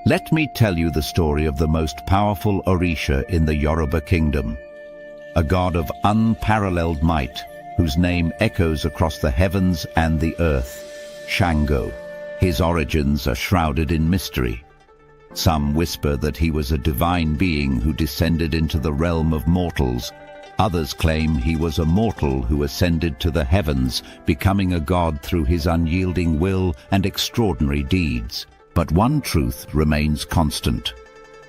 Let me tell you the story of the most powerful Orisha in the Yoruba kingdom, a god of unparalleled might, whose name echoes across the heavens and the earth, Shango. His origins are shrouded in mystery. Some whisper that he was a divine being who descended into the realm of mortals. Others claim he was a mortal who ascended to the heavens, becoming a god through his unyielding will and extraordinary deeds. But one truth remains constant.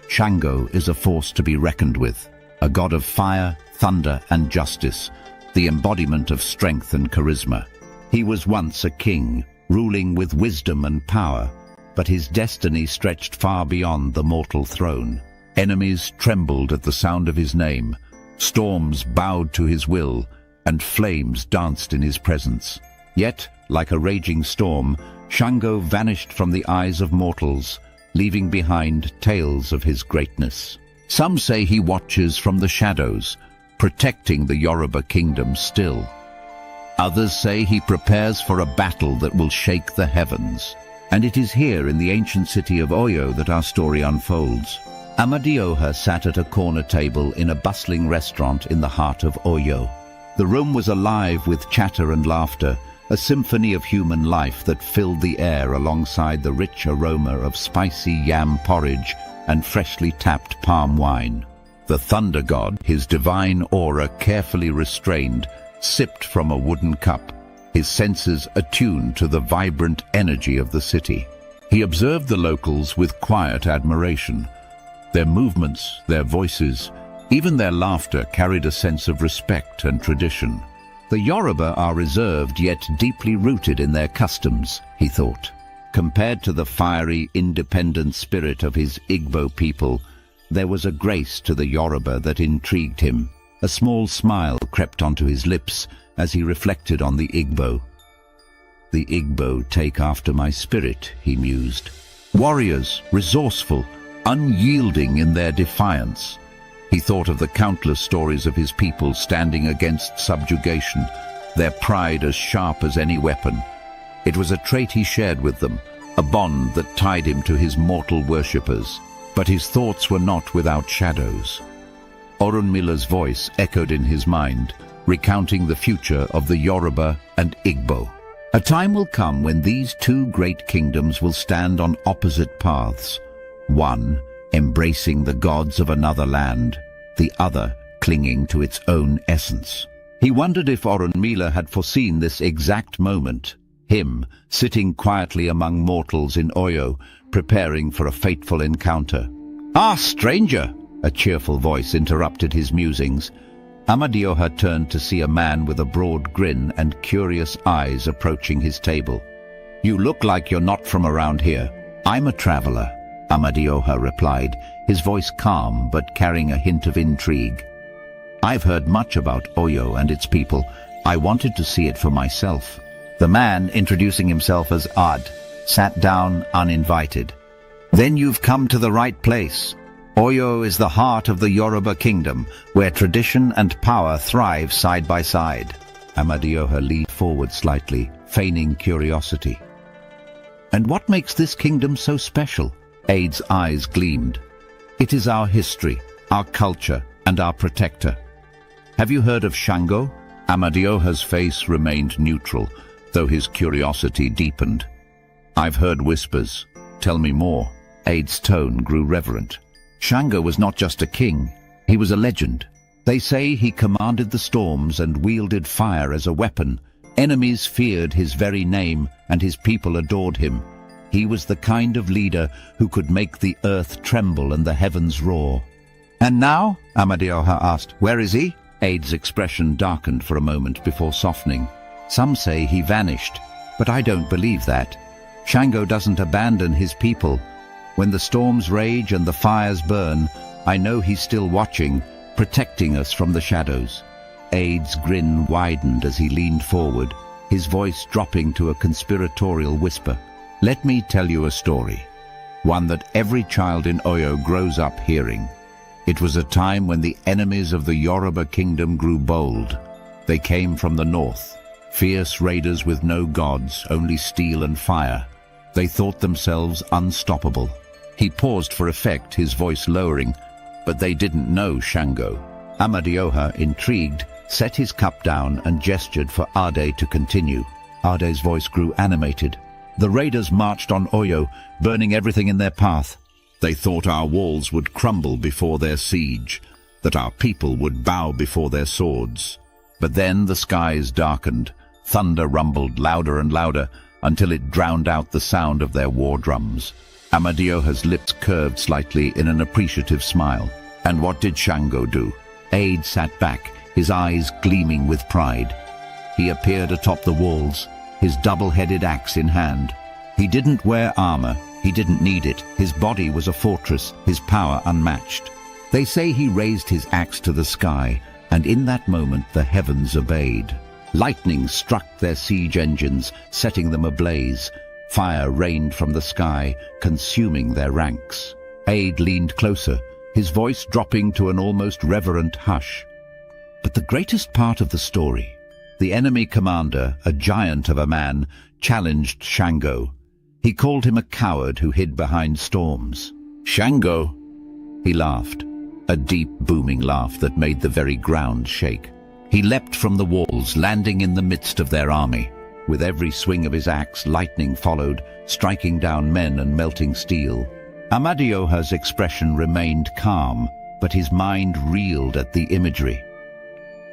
Shango is a force to be reckoned with, a god of fire, thunder, and justice, the embodiment of strength and charisma. He was once a king, ruling with wisdom and power, but his destiny stretched far beyond the mortal throne. Enemies trembled at the sound of his name, storms bowed to his will, and flames danced in his presence. Yet, like a raging storm, Shango vanished from the eyes of mortals, leaving behind tales of his greatness. Some say he watches from the shadows, protecting the Yoruba kingdom still. Others say he prepares for a battle that will shake the heavens. And it is here in the ancient city of Oyo that our story unfolds. Amadioha sat at a corner table in a bustling restaurant in the heart of Oyo. The room was alive with chatter and laughter, a symphony of human life that filled the air alongside the rich aroma of spicy yam porridge and freshly tapped palm wine. The thunder god, his divine aura carefully restrained, sipped from a wooden cup, his senses attuned to the vibrant energy of the city. He observed the locals with quiet admiration. Their movements, their voices, even their laughter carried a sense of respect and tradition. The Yoruba are reserved yet deeply rooted in their customs, he thought. Compared to the fiery, independent spirit of his Igbo people, there was a grace to the Yoruba that intrigued him. A small smile crept onto his lips as he reflected on the Igbo. The Igbo take after my spirit, he mused. Warriors, resourceful, unyielding in their defiance. He thought of the countless stories of his people standing against subjugation, their pride as sharp as any weapon. It was a trait he shared with them, a bond that tied him to his mortal worshippers. But his thoughts were not without shadows. Orunmila's voice echoed in his mind, recounting the future of the Yoruba and Igbo. A time will come when these two great kingdoms will stand on opposite paths, one embracing the gods of another land, the other clinging to its own essence. He wondered if Orunmila had foreseen this exact moment, him sitting quietly among mortals in Oyo, preparing for a fateful encounter. "Ah, stranger!" a cheerful voice interrupted his musings. Amadioha turned to see a man with a broad grin and curious eyes approaching his table. "You look like you're not from around here." "I'm a traveler," Amadioha replied, his voice calm but carrying a hint of intrigue. "I've heard much about Oyo and its people. I wanted to see it for myself." The man, introducing himself as Ad, sat down uninvited. "Then you've come to the right place. Oyo is the heart of the Yoruba kingdom, where tradition and power thrive side by side." Amadioha leaned forward slightly, feigning curiosity. "And what makes this kingdom so special?" Ade's eyes gleamed. "It is our history, our culture, and our protector." "Have you heard of Shango?" Amadioha's face remained neutral, though his curiosity deepened. "I've heard whispers. Tell me more." Ade's tone grew reverent. "Shango was not just a king, he was a legend. They say he commanded the storms and wielded fire as a weapon. Enemies feared his very name, and his people adored him. He was the kind of leader who could make the earth tremble and the heavens roar." "And now?" Amadioha asked. "Where is he?" Ade's expression darkened for a moment before softening. "Some say he vanished, but I don't believe that. Shango doesn't abandon his people. When the storms rage and the fires burn, I know he's still watching, protecting us from the shadows." Ade's grin widened as he leaned forward, his voice dropping to a conspiratorial whisper. "Let me tell you a story, one that every child in Oyo grows up hearing. It was a time when the enemies of the Yoruba kingdom grew bold. They came from the north, fierce raiders with no gods, only steel and fire. They thought themselves unstoppable. He paused for effect, his voice lowering, but they didn't know Shango. Amadioha, intrigued, set his cup down and gestured for Ade to continue. Ade's voice grew animated. The raiders marched on Oyo, burning everything in their path. They thought our walls would crumble before their siege, that our people would bow before their swords. But then the skies darkened. Thunder rumbled louder and louder until it drowned out the sound of their war drums. Amadioha's lips curved slightly in an appreciative smile. And what did Shango do? Ade sat back, his eyes gleaming with pride. He appeared atop the walls, his double-headed axe in hand. He didn't wear armor, he didn't need it. His body was a fortress, his power unmatched. They say he raised his axe to the sky, and in that moment the heavens obeyed. Lightning struck their siege engines, setting them ablaze. Fire rained from the sky, consuming their ranks. Ade leaned closer, his voice dropping to an almost reverent hush. But the greatest part of the story, the enemy commander, a giant of a man, challenged Shango. He called him a coward who hid behind storms. "Shango!" He laughed, a deep, booming laugh that made the very ground shake. He leapt from the walls, landing in the midst of their army. With every swing of his axe, lightning followed, striking down men and melting steel. Amadioha's expression remained calm, but his mind reeled at the imagery.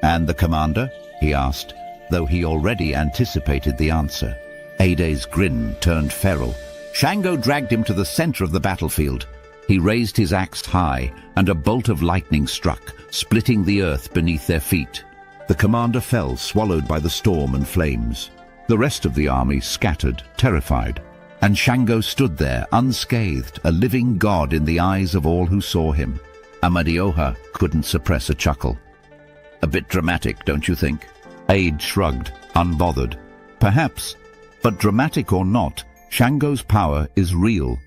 "And the commander?" he asked, though he already anticipated the answer. Ade's grin turned feral. Shango dragged him to the center of the battlefield. He raised his axe high, and a bolt of lightning struck, splitting the earth beneath their feet. The commander fell, swallowed by the storm and flames. The rest of the army scattered, terrified. And Shango stood there, unscathed, a living god in the eyes of all who saw him. Amadioha couldn't suppress a chuckle. "A bit dramatic, don't you think?" Ade shrugged, unbothered. "Perhaps. But dramatic or not, Shango's power is real.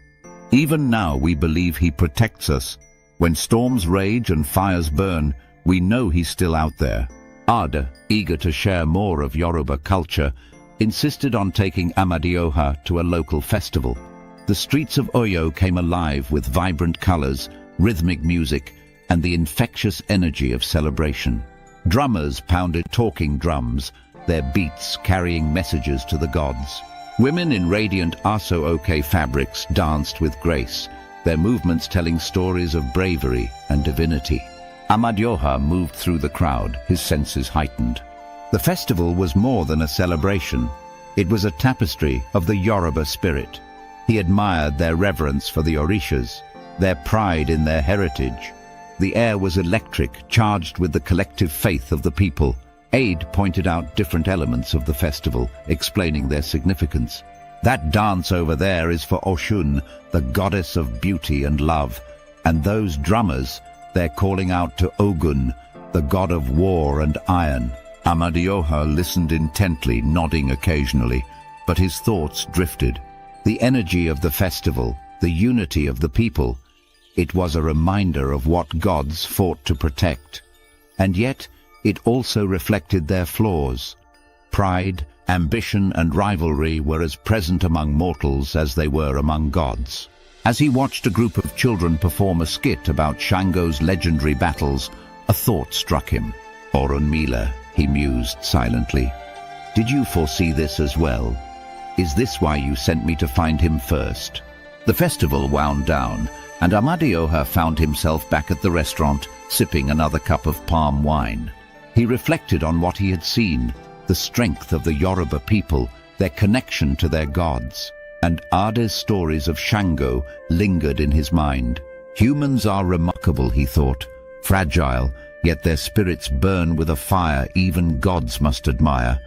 Even now we believe he protects us. When storms rage and fires burn, we know he's still out there." Ade, eager to share more of Yoruba culture, insisted on taking Amadioha to a local festival. The streets of Oyo came alive with vibrant colors, rhythmic music, and the infectious energy of celebration. Drummers pounded talking drums, their beats carrying messages to the gods. Women in radiant aso-oke fabrics danced with grace, their movements telling stories of bravery and divinity. Amadioha moved through the crowd, his senses heightened. The festival was more than a celebration. It was a tapestry of the Yoruba spirit. He admired their reverence for the Orishas, their pride in their heritage. The air was electric, charged with the collective faith of the people. Ade pointed out different elements of the festival, explaining their significance. "That dance over there is for Oshun, the goddess of beauty and love. And those drummers, they're calling out to Ogun, the god of war and iron." Amadioha listened intently, nodding occasionally, but his thoughts drifted. The energy of the festival, the unity of the people, it was a reminder of what gods fought to protect. And yet, it also reflected their flaws. Pride, ambition, and rivalry were as present among mortals as they were among gods. As he watched a group of children perform a skit about Shango's legendary battles, a thought struck him. "Orunmila," he mused silently. "Did you foresee this as well? Is this why you sent me to find him first?" The festival wound down, and Amadioha found himself back at the restaurant, sipping another cup of palm wine. He reflected on what he had seen, the strength of the Yoruba people, their connection to their gods. And Ade's stories of Shango lingered in his mind. Humans are remarkable, he thought, fragile, yet their spirits burn with a fire even gods must admire.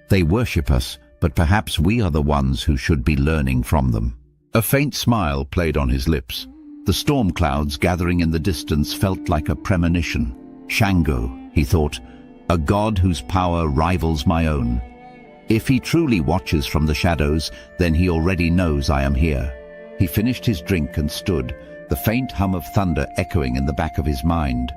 They worship us, but perhaps we are the ones who should be learning from them. A faint smile played on his lips. The storm clouds gathering in the distance felt like a premonition. Shango, he thought, a god whose power rivals my own. If he truly watches from the shadows, then he already knows I am here. He finished his drink and stood, the faint hum of thunder echoing in the back of his mind.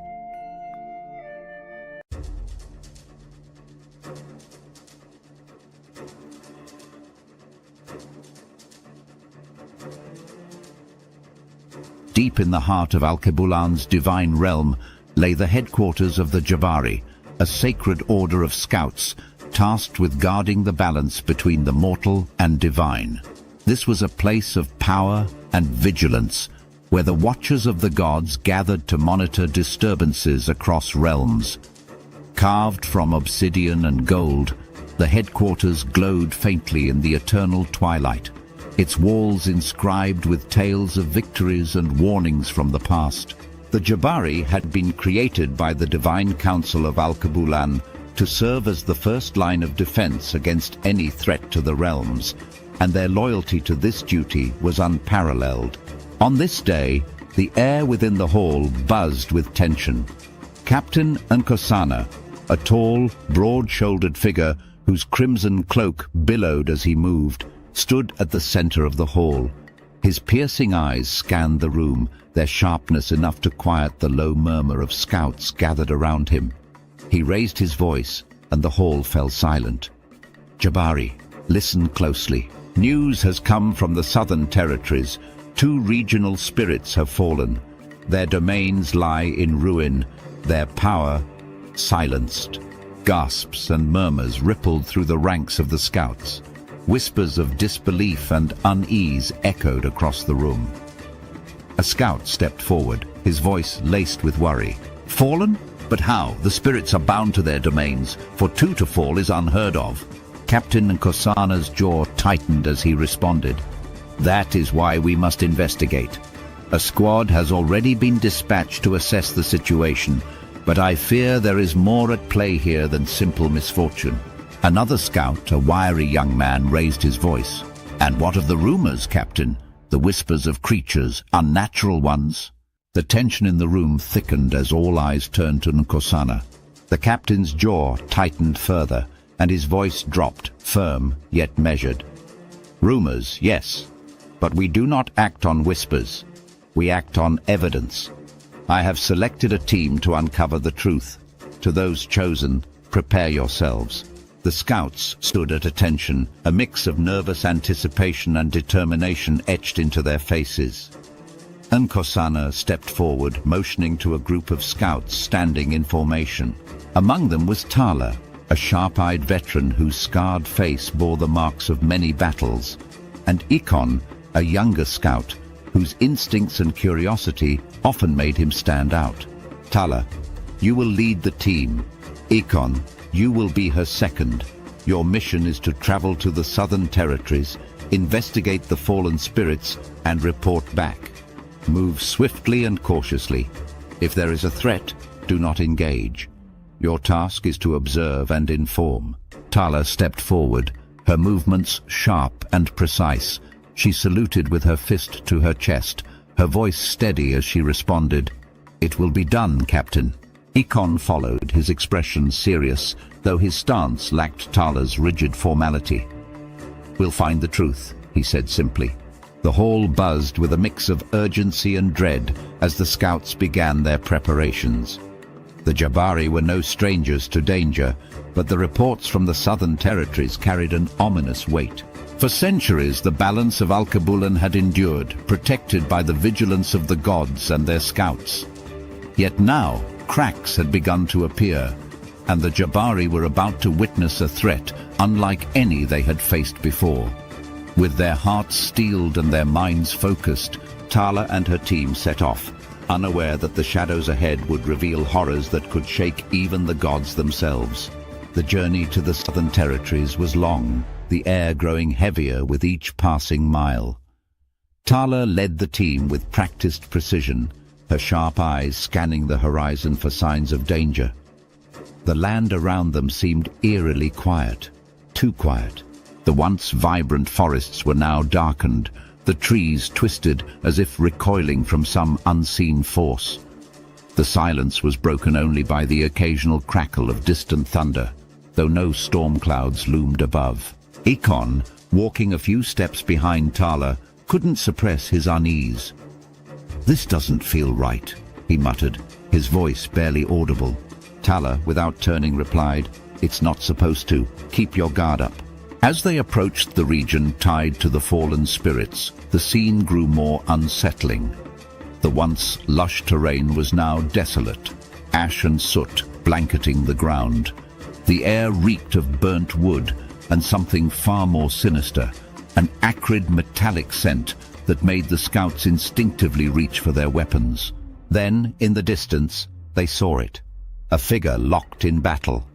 deep in the heart of Alkebulan's divine realm, lay the headquarters of the Jabari, a sacred order of scouts tasked with guarding the balance between the mortal and divine. This was a place of power and vigilance, where the watchers of the gods gathered to monitor disturbances across realms. Carved from obsidian and gold, the headquarters glowed faintly in the eternal twilight, its walls inscribed with tales of victories and warnings from the past. The Jabari had been created by the Divine Council of Alkebulan to serve as the first line of defense against any threat to the realms, and their loyalty to this duty was unparalleled. On this day, the air within the hall buzzed with tension. Captain Nkosana, a tall, broad-shouldered figure whose crimson cloak billowed as he moved, stood at the center of the hall. His piercing eyes scanned the room, their sharpness enough to quiet the low murmur of scouts gathered around him. He raised his voice, and the hall fell silent. "Jabari, listen closely. News has come from the southern territories. 2 regional spirits have fallen. Their domains lie in ruin, their power silenced." Gasps and murmurs rippled through the ranks of the scouts. Whispers of disbelief and unease echoed across the room. A scout stepped forward, his voice laced with worry. "Fallen? But how? The spirits are bound to their domains. For 2 to fall is unheard of." Captain Nkosana's jaw tightened as he responded. "That is why we must investigate. A squad has already been dispatched to assess the situation, but I fear there is more at play here than simple misfortune." Another scout, a wiry young man, raised his voice. "And what of the rumors, Captain? The whispers of creatures, unnatural ones?" The tension in the room thickened as all eyes turned to Nkosana. The captain's jaw tightened further, and his voice dropped, firm yet measured. "Rumors, yes, but we do not act on whispers. We act on evidence. I have selected a team to uncover the truth. To those chosen, prepare yourselves." The scouts stood at attention, a mix of nervous anticipation and determination etched into their faces. Nkosana stepped forward, motioning to a group of scouts standing in formation. Among them was Tala, a sharp-eyed veteran whose scarred face bore the marks of many battles, and Ikon, a younger scout, whose instincts and curiosity often made him stand out. "Tala, you will lead the team. Ikon, you will be her second. Your mission is to travel to the southern territories, investigate the fallen spirits, and report back. Move swiftly and cautiously. If there is a threat, do not engage. Your task is to observe and inform." Tala stepped forward, her movements sharp and precise. She saluted with her fist to her chest, her voice steady as she responded, "It will be done, Captain." Ikon followed, his expression serious, though his stance lacked Tala's rigid formality. "We'll find the truth," he said simply. The hall buzzed with a mix of urgency and dread as the scouts began their preparations. The Jabari were no strangers to danger, but the reports from the southern territories carried an ominous weight. For centuries, the balance of Alkebulan had endured, protected by the vigilance of the gods and their scouts. Yet now, cracks had begun to appear, and the Jabari were about to witness a threat unlike any they had faced before. With their hearts steeled and their minds focused, Tala and her team set off, unaware that the shadows ahead would reveal horrors that could shake even the gods themselves. The journey to the southern territories was long, the air growing heavier with each passing mile. Tala led the team with practiced precision, her sharp eyes scanning the horizon for signs of danger. The land around them seemed eerily quiet, too quiet. The once vibrant forests were now darkened, the trees twisted as if recoiling from some unseen force. The silence was broken only by the occasional crackle of distant thunder, though no storm clouds loomed above. Ikon, walking a few steps behind Tala, couldn't suppress his unease. "This doesn't feel right," he muttered, his voice barely audible. Tala, without turning, replied, "It's not supposed to. Keep your guard up." As they approached the region tied to the fallen spirits, the scene grew more unsettling. The once lush terrain was now desolate, ash and soot blanketing the ground. The air reeked of burnt wood and something far more sinister, an acrid metallic scent that made the scouts instinctively reach for their weapons. Then, in the distance, they saw it, a figure locked in battle.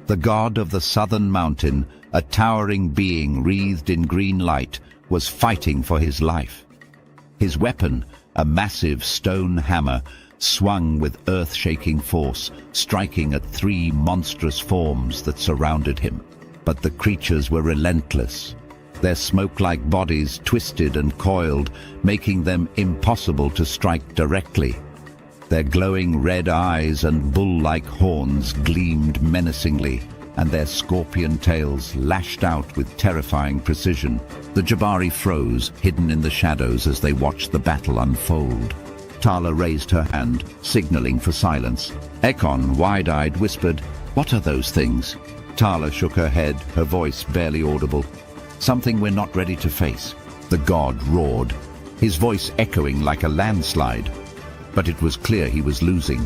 The god of the southern mountain, a towering being wreathed in green light, was fighting for his life. His weapon, a massive stone hammer, swung with earth-shaking force, striking at three monstrous forms that surrounded him. But the creatures were relentless. Their smoke-like bodies twisted and coiled, making them impossible to strike directly. Their glowing red eyes and bull-like horns gleamed menacingly, and their scorpion tails lashed out with terrifying precision. The Jabari froze, hidden in the shadows as they watched the battle unfold. Tala raised her hand, signaling for silence. Ekon, wide-eyed, whispered, "What are those things?" Tala shook her head, her voice barely audible. "Something we're not ready to face." The god roared, his voice echoing like a landslide. But it was clear he was losing.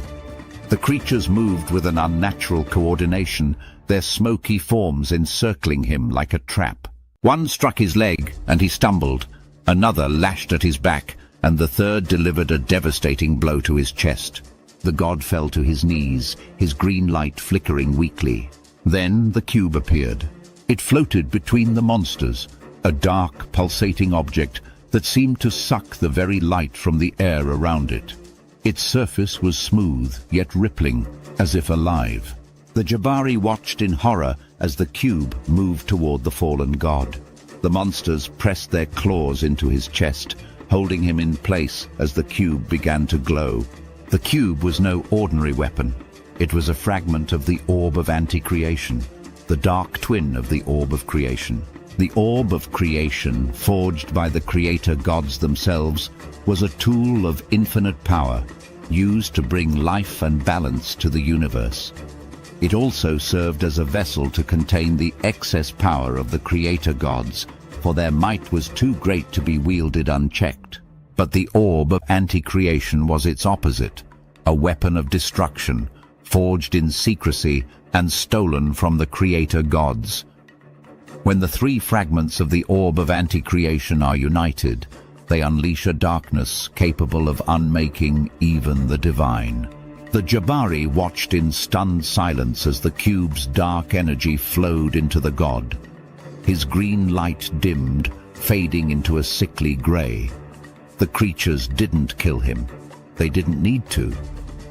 The creatures moved with an unnatural coordination, their smoky forms encircling him like a trap. One struck his leg, and he stumbled. Another lashed at his back, and the third delivered a devastating blow to his chest. The god fell to his knees, his green light flickering weakly. Then the cube appeared. It floated between the monsters, a dark, pulsating object that seemed to suck the very light from the air around it. Its surface was smooth, yet rippling, as if alive. The Jabari watched in horror as the cube moved toward the fallen god. The monsters pressed their claws into his chest, holding him in place as the cube began to glow. The cube was no ordinary weapon. It was a fragment of the Orb of Anti-Creation, the dark twin of the Orb of Creation. The Orb of Creation, forged by the creator gods themselves, was a tool of infinite power, used to bring life and balance to the universe. It also served as a vessel to contain the excess power of the creator gods, for their might was too great to be wielded unchecked. But the Orb of Anti-Creation was its opposite, a weapon of destruction, forged in secrecy and stolen from the creator gods. When the three fragments of the Orb of Anti-Creation are united, they unleash a darkness capable of unmaking even the divine. The Jabari watched in stunned silence as the cube's dark energy flowed into the god. His green light dimmed, fading into a sickly grey. The creatures didn't kill him. They didn't need to.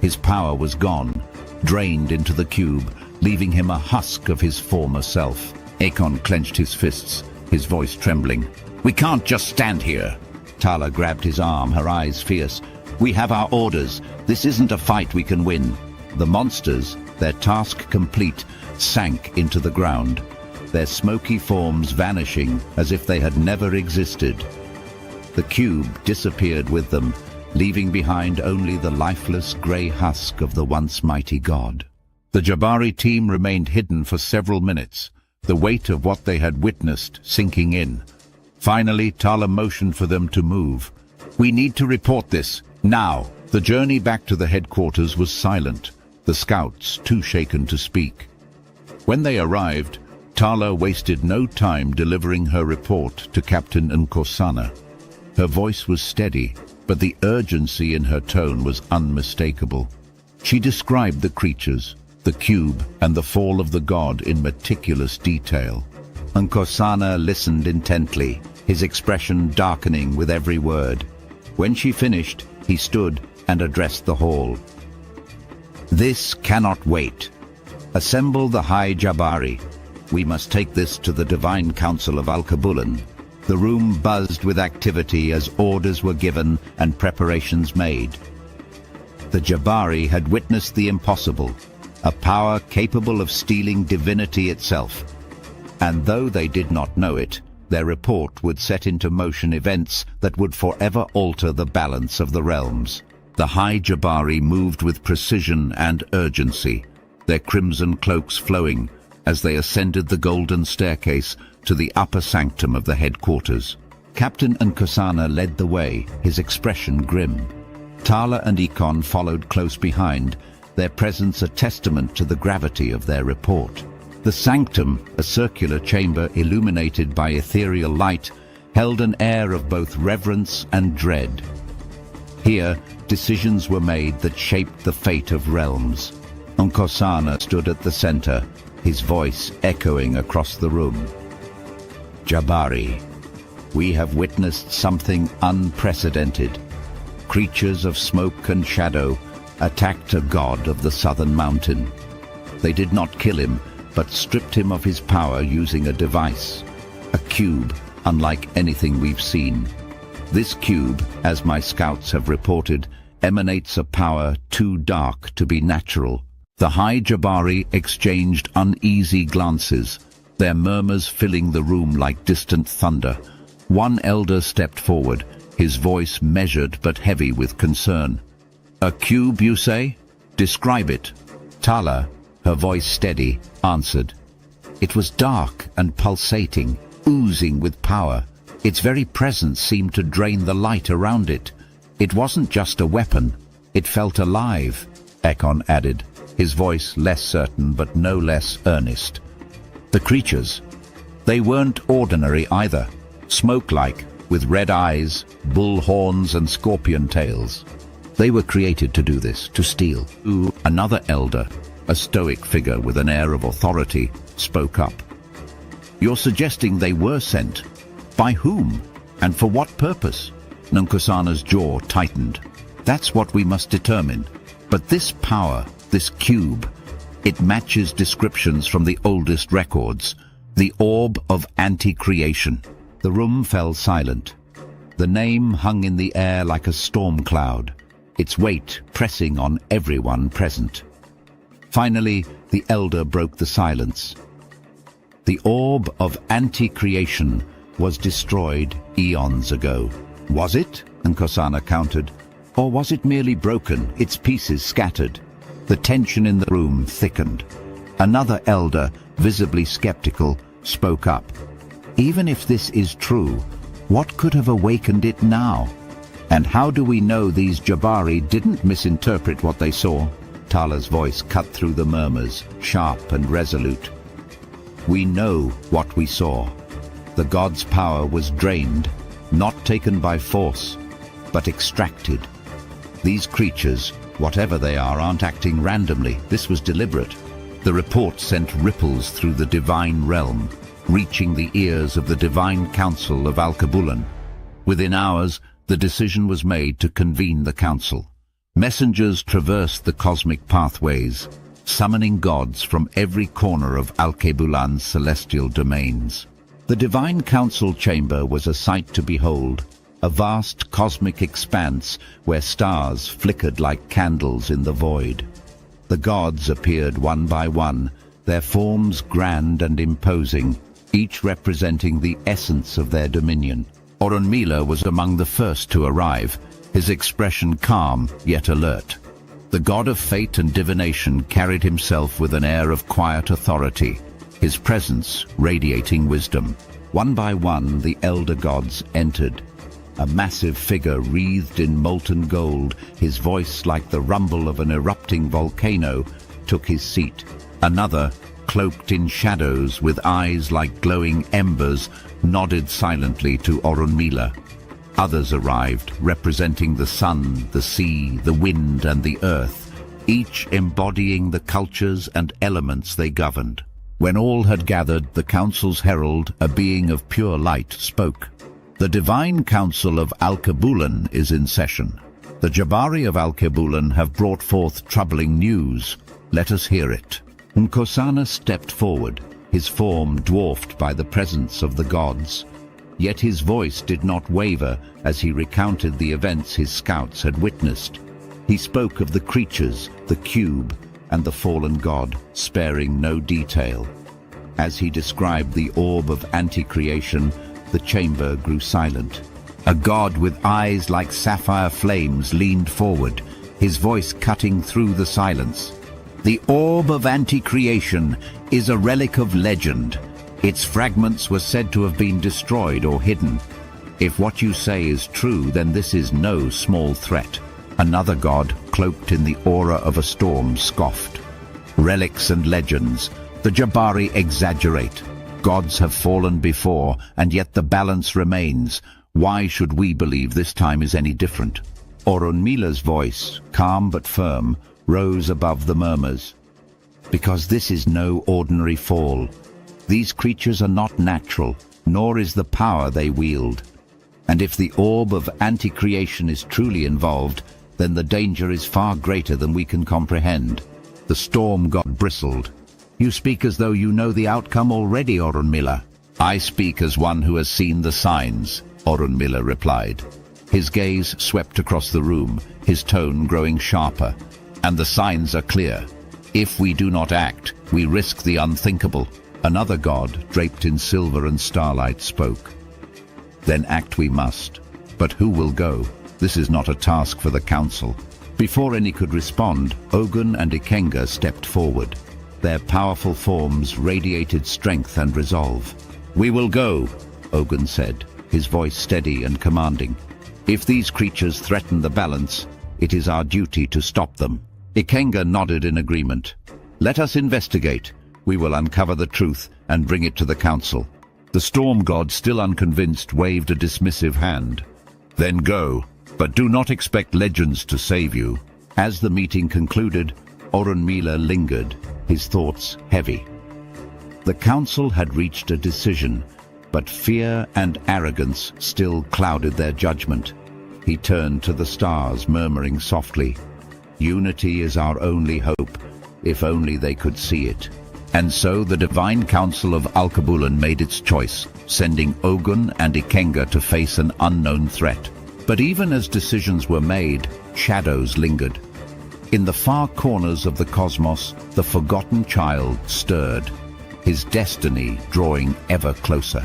His power was gone, drained into the cube, leaving him a husk of his former self. Akon clenched his fists, his voice trembling. "We can't just stand here." Tala grabbed his arm, her eyes fierce. "We have our orders. This isn't a fight we can win." The monsters, their task complete, sank into the ground, their smoky forms vanishing as if they had never existed. The cube disappeared with them, leaving behind only the lifeless grey husk of the once mighty god. The Jabari team remained hidden for several minutes, the weight of what they had witnessed sinking in. Finally, Tala motioned for them to move. "We need to report this, now." The journey back to the headquarters was silent, the scouts too shaken to speak. When they arrived, Tala wasted no time delivering her report to Captain Nkosana. Her voice was steady, but the urgency in her tone was unmistakable. She described the creatures, the cube, and the fall of the god in meticulous detail. Nkosana listened intently, his expression darkening with every word. When she finished, he stood and addressed the hall. "This cannot wait. Assemble the High Jabari. We must take this to the Divine Council of Al-Kabulan." The room buzzed with activity as orders were given and preparations made. The Jabari had witnessed the impossible, a power capable of stealing divinity itself. And though they did not know it, their report would set into motion events that would forever alter the balance of the realms. The High Jabari moved with precision and urgency, their crimson cloaks flowing as they ascended the golden staircase to the upper sanctum of the headquarters. Captain Nkosana led the way, his expression grim. Tala and Ikon followed close behind, their presence a testament to the gravity of their report. The sanctum, a circular chamber illuminated by ethereal light, held an air of both reverence and dread. Here, decisions were made that shaped the fate of realms. Nkosana stood at the center, his voice echoing across the room. Jabari, we have witnessed something unprecedented. Creatures of smoke and shadow attacked a god of the southern mountain. They did not kill him, but stripped him of his power using a device, a cube unlike anything we've seen. This cube, as my scouts have reported, emanates a power too dark to be natural. The High Jabari exchanged uneasy glances, their murmurs filling the room like distant thunder. One elder stepped forward, his voice measured but heavy with concern. A cube, you say? Describe it. Tala, her voice steady, answered. It was dark and pulsating, oozing with power. Its very presence seemed to drain the light around it. It wasn't just a weapon. It felt alive, Ekon added, his voice less certain but no less earnest. The creatures. They weren't ordinary either. Smoke-like, with red eyes, bull horns and scorpion tails. They were created to do this, to steal. Another elder, a stoic figure with an air of authority, spoke up. You're suggesting they were sent? By whom? And for what purpose? Nkosana's jaw tightened. That's what we must determine. But this power, this cube, it matches descriptions from the oldest records. The Orb of Anti-Creation. The room fell silent. The name hung in the air like a storm cloud, its weight pressing on everyone present. Finally, the elder broke the silence. The Orb of Anti-Creation was destroyed eons ago. Was it? Nkosana countered. Or was it merely broken, its pieces scattered? The tension in the room thickened. Another elder, visibly skeptical, spoke up. Even if this is true, what could have awakened it now? And how do we know these Jabari didn't misinterpret what they saw? Tala's voice cut through the murmurs, sharp and resolute. We know what we saw. The god's power was drained, not taken by force, but extracted. These creatures, whatever they are, aren't acting randomly. This was deliberate. The report sent ripples through the divine realm, reaching the ears of the Divine Council of Alkebulan. Within hours, the decision was made to convene the council. Messengers traversed the cosmic pathways, summoning gods from every corner of Alkebulan's celestial domains. The Divine Council chamber was a sight to behold, a vast cosmic expanse where stars flickered like candles in the void. The gods appeared one by one, their forms grand and imposing, each representing the essence of their dominion. Orunmila was among the first to arrive, his expression calm yet alert. The god of fate and divination carried himself with an air of quiet authority, his presence radiating wisdom. One by one, the elder gods entered. A massive figure wreathed in molten gold, his voice like the rumble of an erupting volcano, took his seat. Another, cloaked in shadows with eyes like glowing embers, nodded silently to Orunmila. Others arrived, representing the sun, the sea, the wind and the earth, each embodying the cultures and elements they governed. When all had gathered, the council's herald, a being of pure light, spoke. The Divine Council of Alkebulan is in session. The Jabari of Alkebulan have brought forth troubling news. Let us hear it. Nkosana stepped forward, his form dwarfed by the presence of the gods. Yet his voice did not waver as he recounted the events his scouts had witnessed. He spoke of the creatures, the cube, and the fallen god, sparing no detail. As he described the Orb of Anti-Creation, the chamber grew silent. A god with eyes like sapphire flames leaned forward, his voice cutting through the silence. The Orb of Anti-Creation is a relic of legend. Its fragments were said to have been destroyed or hidden. If what you say is true, then this is no small threat. Another god, cloaked in the aura of a storm, scoffed. Relics and legends. The Jabari exaggerate. Gods have fallen before, and yet the balance remains. Why should we believe this time is any different? Orunmila's voice, calm but firm, rose above the murmurs. Because this is no ordinary fall. These creatures are not natural, nor is the power they wield. And if the Orb of Anti-Creation is truly involved, then the danger is far greater than we can comprehend. The storm god bristled. You speak as though you know the outcome already, Orunmila. I speak as one who has seen the signs, Orunmila replied. His gaze swept across the room, his tone growing sharper. And the signs are clear. If we do not act, we risk the unthinkable. Another god, draped in silver and starlight, spoke. Then act we must. But who will go? This is not a task for the council. Before any could respond, Ogun and Ikenga stepped forward. Their powerful forms radiated strength and resolve. We will go, Ogun said, his voice steady and commanding. If these creatures threaten the balance, it is our duty to stop them. Ikenga nodded in agreement. Let us investigate. We will uncover the truth and bring it to the council. The storm god, still unconvinced, waved a dismissive hand. Then go, but do not expect legends to save you. As the meeting concluded, Orunmila lingered, his thoughts heavy. The council had reached a decision, but fear and arrogance still clouded their judgment. He turned to the stars, murmuring softly, "Unity is our only hope, if only they could see it." And so the divine council of Alkebulan made its choice, sending Ogun and Ikenga to face an unknown threat. But even as decisions were made, shadows lingered. In the far corners of the cosmos, the forgotten child stirred, his destiny drawing ever closer.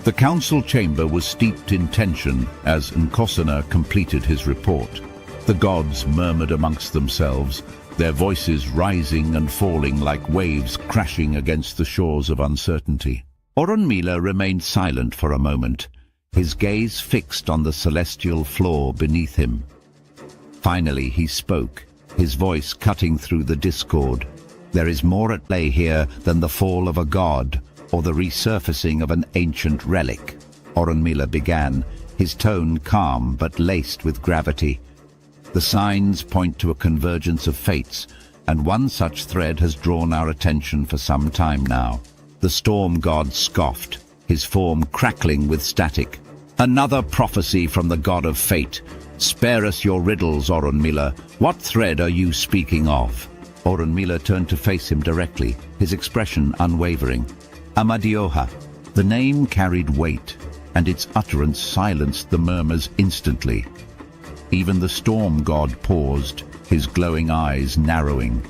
The council chamber was steeped in tension as Nkosana completed his report. The gods murmured amongst themselves, their voices rising and falling like waves crashing against the shores of uncertainty. Orunmila remained silent for a moment, his gaze fixed on the celestial floor beneath him. Finally he spoke, his voice cutting through the discord. There is more at play here than the fall of a god or the resurfacing of an ancient relic. Orunmila began, his tone calm but laced with gravity. The signs point to a convergence of fates, and one such thread has drawn our attention for some time now. The storm god scoffed, his form crackling with static. Another prophecy from the god of fate. Spare us your riddles, Orunmila. What thread are you speaking of? Orunmila turned to face him directly, his expression unwavering. Amadioha. The name carried weight, and its utterance silenced the murmurs instantly. Even the storm god paused, his glowing eyes narrowing.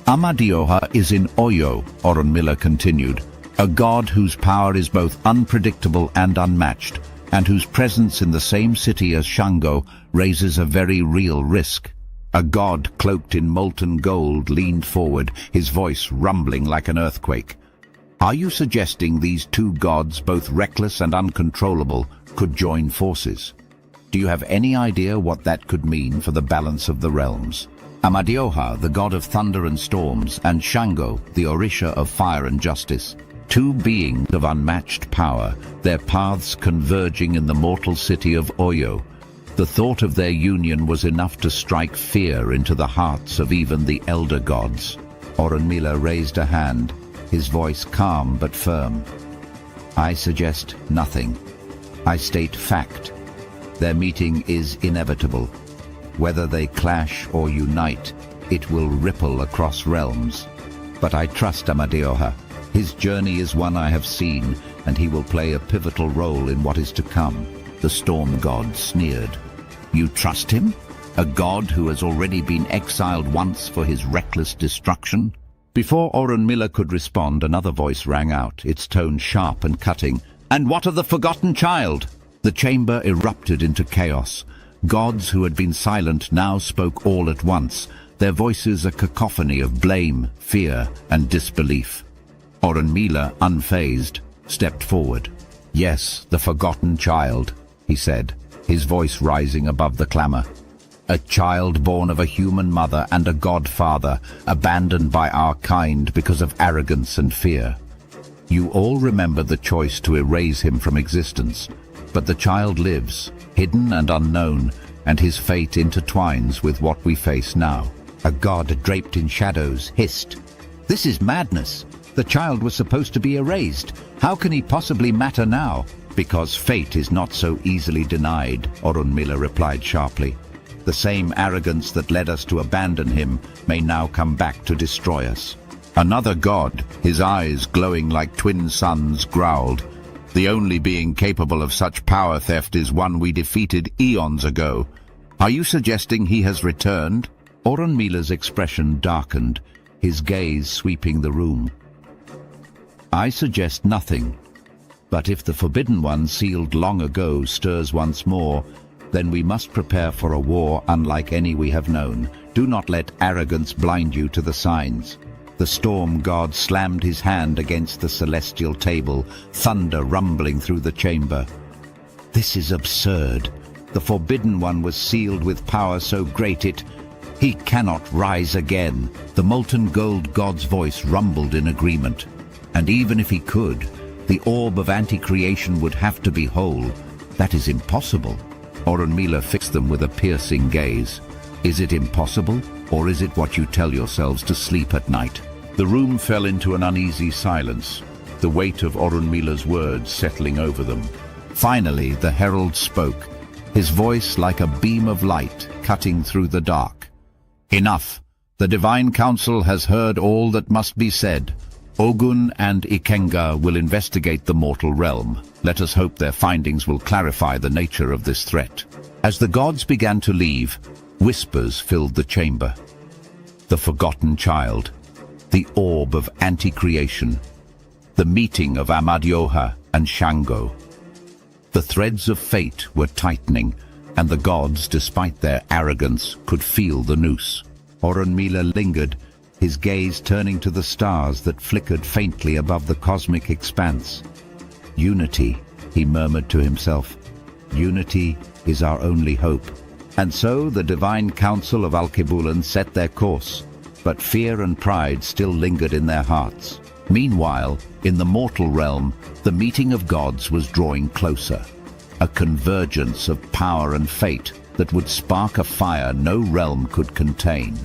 Amadioha is in Oyo, Orunmila continued, a god whose power is both unpredictable and unmatched, and whose presence in the same city as Shango raises a very real risk. A god cloaked in molten gold leaned forward, his voice rumbling like an earthquake. Are you suggesting these two gods, both reckless and uncontrollable, could join forces? Do you have any idea what that could mean for the balance of the realms? Amadioha, the god of thunder and storms, and Shango, the Orisha of fire and justice. Two beings of unmatched power, their paths converging in the mortal city of Oyo. The thought of their union was enough to strike fear into the hearts of even the elder gods. Orunmila raised a hand, his voice calm but firm. I suggest nothing. I state fact. Their meeting is inevitable. Whether they clash or unite, it will ripple across realms. But I trust Amadioha. His journey is one I have seen, and he will play a pivotal role in what is to come. The storm god sneered. You trust him? A god who has already been exiled once for his reckless destruction? Before Orunmila could respond, another voice rang out, its tone sharp and cutting. And what of the forgotten child? The chamber erupted into chaos. Gods who had been silent now spoke all at once, their voices a cacophony of blame, fear, and disbelief. Orunmila, unfazed, stepped forward. Yes, the forgotten child. he said, his voice rising above the clamor. "A child born of a human mother and a godfather, abandoned by our kind because of arrogance and fear. You all remember the choice to erase him from existence, but the child lives, hidden and unknown, and his fate intertwines with what we face now." A god draped in shadows hissed, "This is madness. The child was supposed to be erased. How can he possibly matter now?" "Because fate is not so easily denied," Orunmila replied sharply. "The same arrogance that led us to abandon him may now come back to destroy us." Another god, his eyes glowing like twin suns, growled, "The only being capable of such power theft is one we defeated eons ago. Are you suggesting he has returned?" Orunmila's expression darkened, his gaze sweeping the room. "I suggest nothing. But if the Forbidden One sealed long ago stirs once more, then we must prepare for a war unlike any we have known. Do not let arrogance blind you to the signs." The storm god slammed his hand against the celestial table, thunder rumbling through the chamber. "This is absurd. The Forbidden One was sealed with power so great he cannot rise again." The molten gold god's voice rumbled in agreement. "And even if he could, the Orb of Anti-Creation would have to be whole. That is impossible." Orunmila fixed them with a piercing gaze. "Is it impossible, or is it what you tell yourselves to sleep at night?" The room fell into an uneasy silence, the weight of Orunmila's words settling over them. Finally, the herald spoke, his voice like a beam of light cutting through the dark. "Enough! The Divine Council has heard all that must be said. Ogun and Ikenga will investigate the mortal realm. Let us hope their findings will clarify the nature of this threat." As the gods began to leave, whispers filled the chamber. The forgotten child, the Orb of Anti-Creation, the meeting of Amadioha and Shango. The threads of fate were tightening, and the gods, despite their arrogance, could feel the noose. Orunmila lingered, his gaze turning to the stars that flickered faintly above the cosmic expanse. "Unity," he murmured to himself. "Unity is our only hope." And so the Divine Council of Alkebulan set their course, but fear and pride still lingered in their hearts. Meanwhile, in the mortal realm, the meeting of gods was drawing closer, a convergence of power and fate that would spark a fire no realm could contain.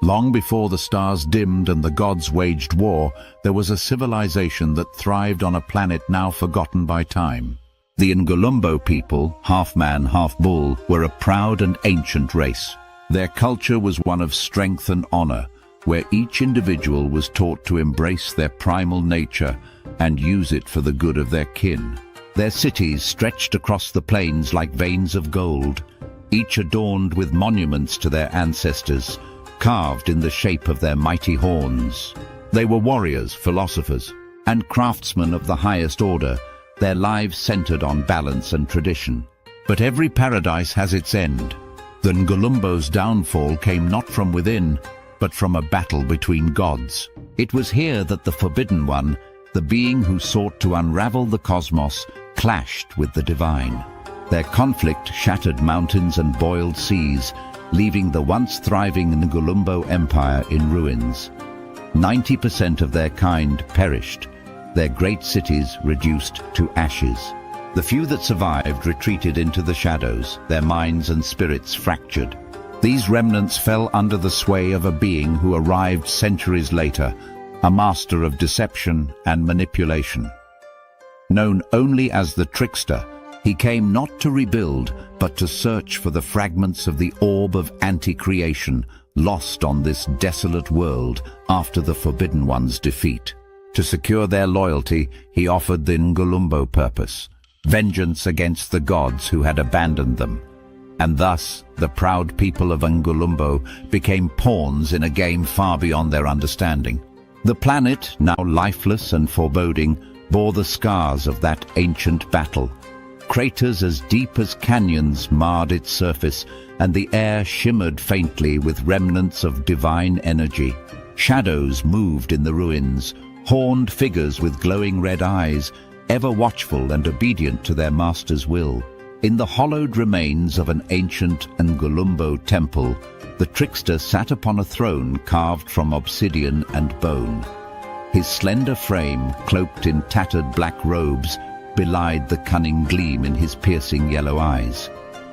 Long before the stars dimmed and the gods waged war, there was a civilization that thrived on a planet now forgotten by time. The Ngulumbo people, half man, half bull, were a proud and ancient race. Their culture was one of strength and honor, where each individual was taught to embrace their primal nature and use it for the good of their kin. Their cities stretched across the plains like veins of gold, each adorned with monuments to their ancestors, carved in the shape of their mighty horns. They were warriors, philosophers, and craftsmen of the highest order, their lives centered on balance and tradition. But every paradise has its end. The Ngulumbo's downfall came not from within, but from a battle between gods. It was here that the Forbidden One, the being who sought to unravel the cosmos, clashed with the divine. Their conflict shattered mountains and boiled seas, leaving the once thriving Ngulumbo Empire in ruins. 90% of their kind perished, their great cities reduced to ashes. The few that survived retreated into the shadows, their minds and spirits fractured. These remnants fell under the sway of a being who arrived centuries later, a master of deception and manipulation. Known only as the Trickster, he came not to rebuild, but to search for the fragments of the Orb of Anti-Creation, lost on this desolate world after the Forbidden One's defeat. To secure their loyalty, he offered the Ngulumbo purpose, vengeance against the gods who had abandoned them. And thus, the proud people of Ngulumbo became pawns in a game far beyond their understanding. The planet, now lifeless and foreboding, bore the scars of that ancient battle. Craters as deep as canyons marred its surface, and the air shimmered faintly with remnants of divine energy. Shadows moved in the ruins, horned figures with glowing red eyes, ever watchful and obedient to their master's will. In the hollowed remains of an ancient Ngulumbo temple, the trickster sat upon a throne carved from obsidian and bone. His slender frame, cloaked in tattered black robes, belied the cunning gleam in his piercing yellow eyes.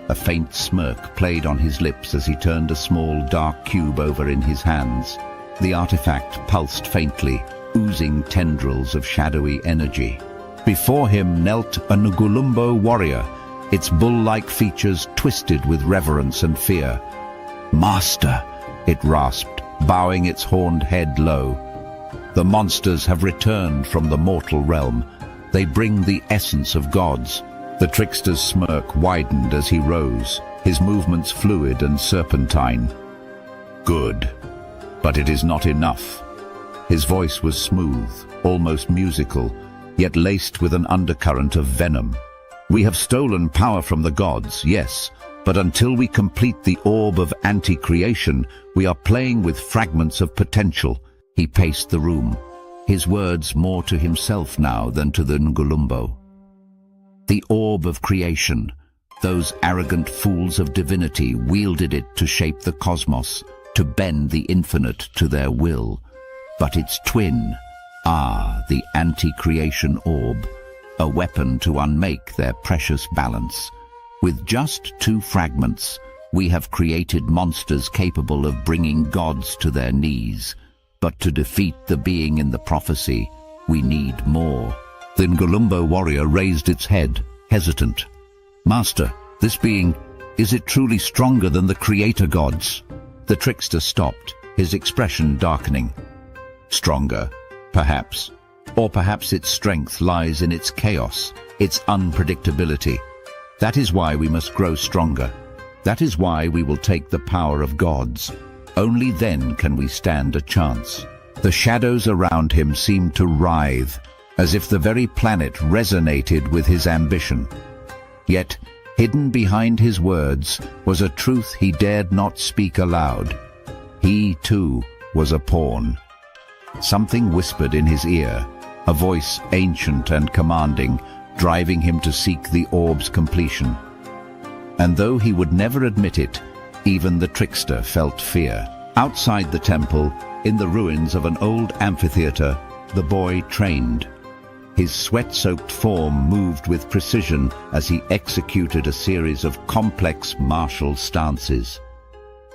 A faint smirk played on his lips as he turned a small dark cube over in his hands. The artifact pulsed faintly, oozing tendrils of shadowy energy. Before him knelt a Ngulumbo warrior, its bull-like features twisted with reverence and fear. "Master," it rasped, bowing its horned head low. "The monsters have returned from the mortal realm. They bring the essence of gods." The trickster's smirk widened as he rose, his movements fluid and serpentine. "Good, but it is not enough." His voice was smooth, almost musical, yet laced with an undercurrent of venom. "We have stolen power from the gods, yes, but until we complete the Orb of Anti-Creation, we are playing with fragments of potential." He paced the room, his words more to himself now than to the Ngulumbo. The Orb of Creation, those arrogant fools of divinity wielded it to shape the cosmos, to bend the infinite to their will. But its twin, the Anti-Creation Orb, a weapon to unmake their precious balance. With just 2 fragments, we have created monsters capable of bringing gods to their knees. But to defeat the being in the prophecy, we need more. The Ngulumbo warrior raised its head, hesitant. "Master, this being, is it truly stronger than the creator gods?" The trickster stopped, his expression darkening. "Stronger, perhaps. Or perhaps its strength lies in its chaos, its unpredictability. That is why we must grow stronger. That is why we will take the power of gods. Only then can we stand a chance." The shadows around him seemed to writhe, as if the very planet resonated with his ambition. Yet, hidden behind his words was a truth he dared not speak aloud. He, too, was a pawn. Something whispered in his ear, a voice ancient and commanding, driving him to seek the orb's completion. And though he would never admit it, even the trickster felt fear. Outside the temple, in the ruins of an old amphitheater, the boy trained. His sweat-soaked form moved with precision as he executed a series of complex martial stances.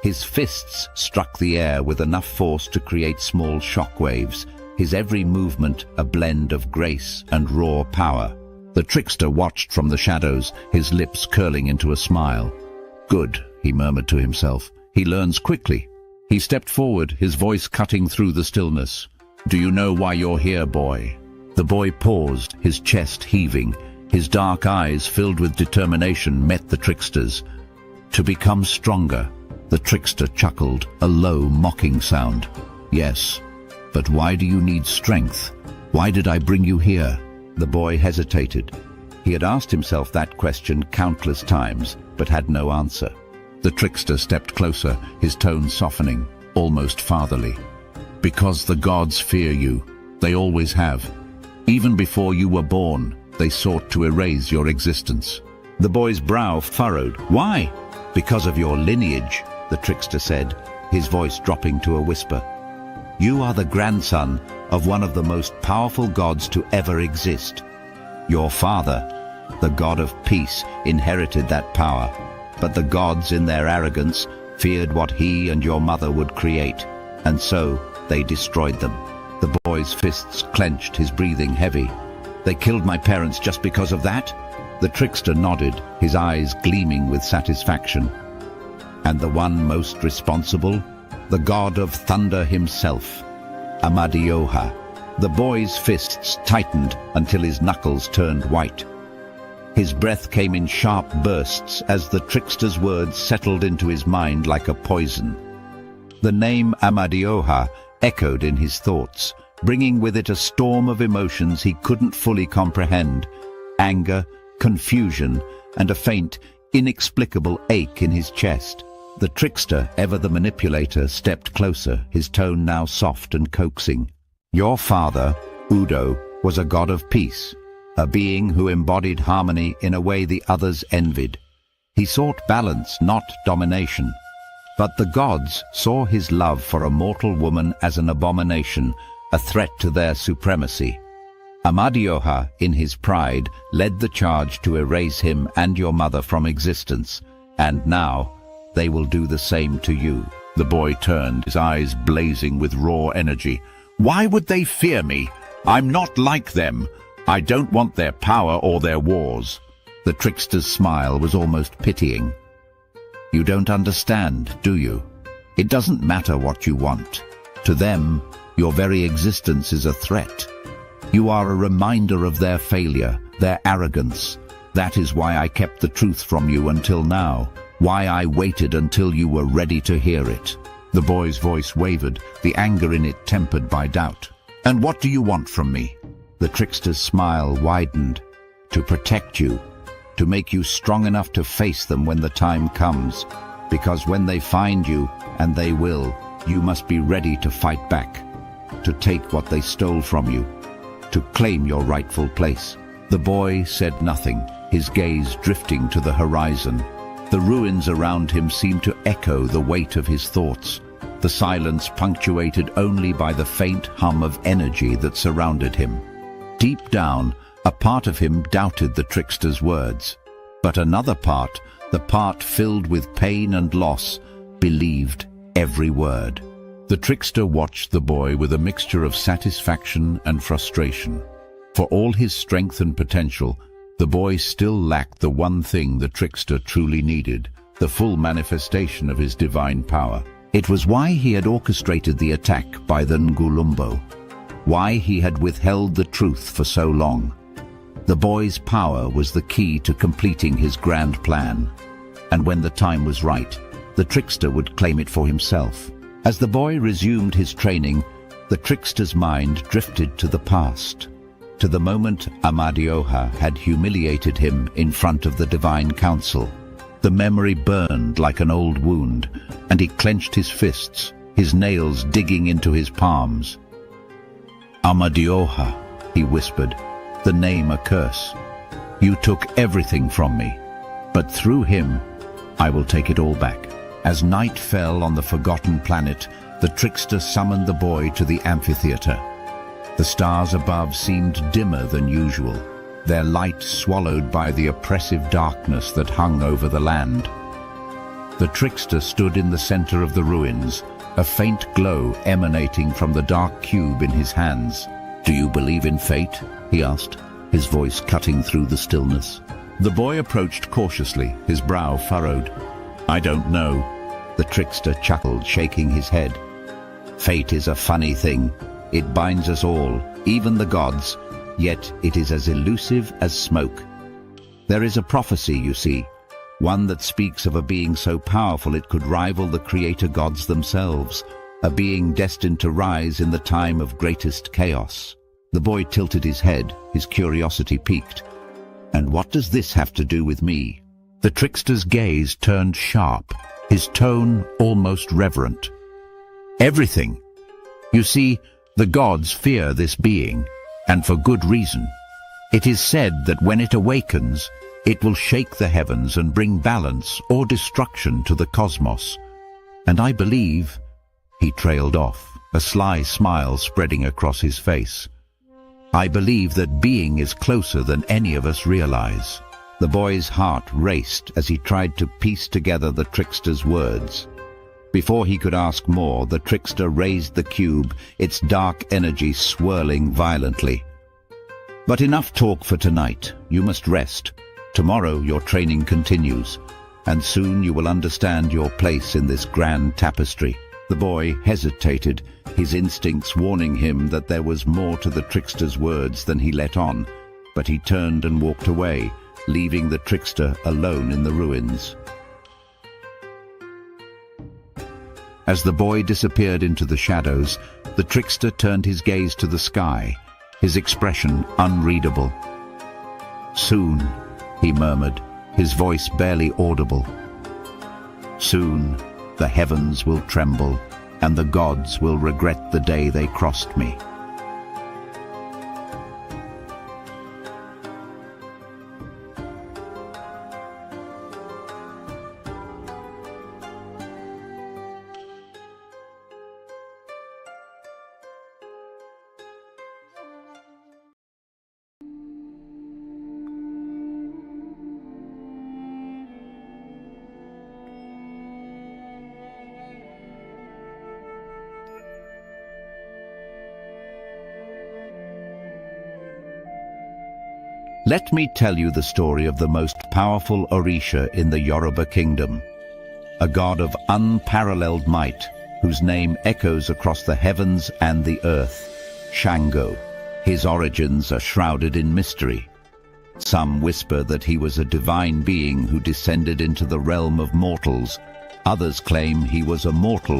His fists struck the air with enough force to create small shockwaves, his every movement a blend of grace and raw power. The trickster watched from the shadows, his lips curling into a smile. "Good," he murmured to himself. "He learns quickly." He stepped forward, his voice cutting through the stillness. "Do you know why you're here, boy?" The boy paused, his chest heaving. His dark eyes, filled with determination, met the trickster's. "To become stronger." The trickster chuckled, a low, mocking sound. "Yes, but why do you need strength? Why did I bring you here?" The boy hesitated. He had asked himself that question countless times, but had no answer. The trickster stepped closer, his tone softening, almost fatherly. "Because the gods fear you. They always have. Even before you were born, they sought to erase your existence." The boy's brow furrowed. "Why?" "Because of your lineage," the trickster said, his voice dropping to a whisper. "You are the grandson of one of the most powerful gods to ever exist. Your father, the god of peace, inherited that power, but the gods in their arrogance feared what he and your mother would create, and so they destroyed them." The boy's fists clenched, his breathing heavy. "They killed my parents just because of that?" The trickster nodded, his eyes gleaming with satisfaction. "And the one most responsible? The god of thunder himself, Amadioha." The boy's fists tightened until his knuckles turned white. His breath came in sharp bursts as the trickster's words settled into his mind like a poison. The name Amadioha echoed in his thoughts, bringing with it a storm of emotions he couldn't fully comprehend. Anger, confusion, and a faint, inexplicable ache in his chest. The trickster, ever the manipulator, stepped closer, his tone now soft and coaxing. Your father, Udo, was a god of peace, a being who embodied harmony in a way the others envied. He sought balance, not domination. But the gods saw his love for a mortal woman as an abomination, a threat to their supremacy. Amadioha, in his pride, led the charge to erase him and your mother from existence, and now they will do the same to you. The boy turned, his eyes blazing with raw energy. Why would they fear me? I'm not like them. I don't want their power or their wars. The trickster's smile was almost pitying. You don't understand, do you? It doesn't matter what you want. To them, your very existence is a threat. You are a reminder of their failure, their arrogance. That is why I kept the truth from you until now, why I waited until you were ready to hear it. The boy's voice wavered, the anger in it tempered by doubt. And what do you want from me? The trickster's smile widened. To protect you, to make you strong enough to face them when the time comes. Because when they find you, and they will, you must be ready to fight back, to take what they stole from you, to claim your rightful place. The boy said nothing, his gaze drifting to the horizon. The ruins around him seemed to echo the weight of his thoughts, the silence punctuated only by the faint hum of energy that surrounded him. Deep down, a part of him doubted the trickster's words, but another part, the part filled with pain and loss, believed every word. The trickster watched the boy with a mixture of satisfaction and frustration. For all his strength and potential, the boy still lacked the one thing the trickster truly needed, the full manifestation of his divine power. It was why he had orchestrated the attack by the Ngulumbo, why he had withheld the truth for so long. The boy's power was the key to completing his grand plan, and when the time was right, the trickster would claim it for himself. As the boy resumed his training, the trickster's mind drifted to the past, to the moment Amadioha had humiliated him in front of the Divine Council. The memory burned like an old wound, and he clenched his fists, his nails digging into his palms. Amadioha, he whispered, the name a curse. You took everything from me, but through him, I will take it all back. As night fell on the forgotten planet, the trickster summoned the boy to the amphitheater. The stars above seemed dimmer than usual, their light swallowed by the oppressive darkness that hung over the land. The trickster stood in the center of the ruins, a faint glow emanating from the dark cube in his hands. Do you believe in fate? He asked, his voice cutting through the stillness. The boy approached cautiously, his brow furrowed. I don't know. The trickster chuckled, shaking his head. Fate is a funny thing. It binds us all, even the gods, yet it is as elusive as smoke. There is a prophecy, you see, one that speaks of a being so powerful it could rival the creator gods themselves, a being destined to rise in the time of greatest chaos. The boy tilted his head, his curiosity piqued. And what does this have to do with me? The trickster's gaze turned sharp, his tone almost reverent. Everything. You see, the gods fear this being, and for good reason. It is said that when it awakens, it will shake the heavens and bring balance or destruction to the cosmos. And I believe, he trailed off, a sly smile spreading across his face. I believe that being is closer than any of us realize. The boy's heart raced as he tried to piece together the trickster's words. Before he could ask more, the trickster raised the cube, its dark energy swirling violently. But enough talk for tonight. You must rest. Tomorrow your training continues, and soon you will understand your place in this grand tapestry. The boy hesitated, his instincts warning him that there was more to the trickster's words than he let on, but he turned and walked away, leaving the trickster alone in the ruins. As the boy disappeared into the shadows, the trickster turned his gaze to the sky, his expression unreadable. Soon, he murmured, his voice barely audible. Soon the heavens will tremble, and the gods will regret the day they crossed me. Let me tell you the story of the most powerful Orisha in the Yoruba kingdom, a god of unparalleled might, whose name echoes across the heavens and the earth, Shango. His origins are shrouded in mystery. Some whisper that he was a divine being who descended into the realm of mortals. Others claim he was a mortal